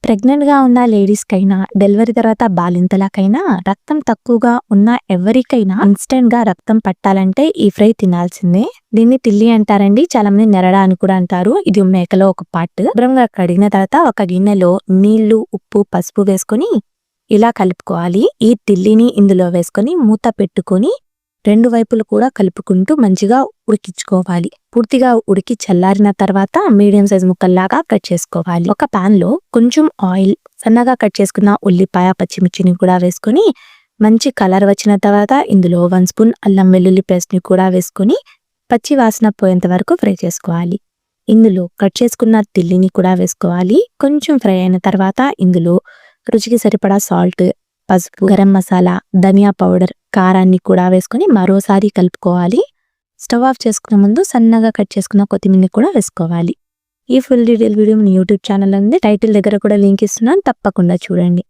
ప్రెగ్నెంట్‌గా ఉన్న లేడీస్‌కైనా, డెలివరీ తర్వాత బాలింతలకైనా, రక్తం తక్కువగా ఉన్న ఎవరికైనా ఇన్‌స్టంట్‌గా రక్తం పట్టాలంటే ఈ ఫ్రై తినాల్సిందే. దీన్ని తిల్లి అంటారండి. చాలామంది నెరడ అని కూడా అంటారు. ఇది మేకలో ఒక పార్ట్. శుభ్రంగా కడిగిన తర్వాత ఒక గిన్నెలో నీళ్లు, ఉప్పు, పసుపు వేసుకొని ఇలా కలుపుకోవాలి. ఈ తిల్లిని ఇందులో వేసుకొని మూత పెట్టుకొని 2 వైపులు కూడా కలుపుకుంటూ మంచిగా ఉడికించుకోవాలి. పూర్తిగా ఉడికి చల్లారిన తర్వాత మీడియం సైజ్ ముక్కల్లాగా కట్ చేసుకోవాలి. ఒక పాన్ లో కొంచెం ఆయిల్, సన్నగా కట్ చేసుకున్న ఉల్లిపాయ, పచ్చిమిర్చిని కూడా వేసుకొని మంచి కలర్ వచ్చిన తర్వాత ఇందులో 1 స్పూన్ అల్లం వెల్లుల్లి పేస్ట్ ని కూడా వేసుకొని పచ్చి వాసన పోయేంత వరకు ఫ్రై చేసుకోవాలి. ఇందులో కట్ చేసుకున్న తిల్లిని కూడా వేసుకోవాలి. కొంచెం ఫ్రై అయిన తర్వాత ఇందులో రుచికి సరిపడా సాల్ట్, పసుపు, గరం మసాలా, ధనియా పౌడర్, కారాన్ని కూడా వేసుకొని మరోసారి కలుపుకోవాలి. స్టవ్ ఆఫ్ చేసుకునే ముందు సన్నగా కట్ చేసుకున్న కొత్తిమీరని కూడా వేసుకోవాలి. ఈ ఫుల్ డీటెయిల్ వీడియో మన యూట్యూబ్ ఛానల్ ఉంది. టైటిల్ దగ్గర కూడా లింక్ ఇస్తున్నాను, తప్పకుండా చూడండి.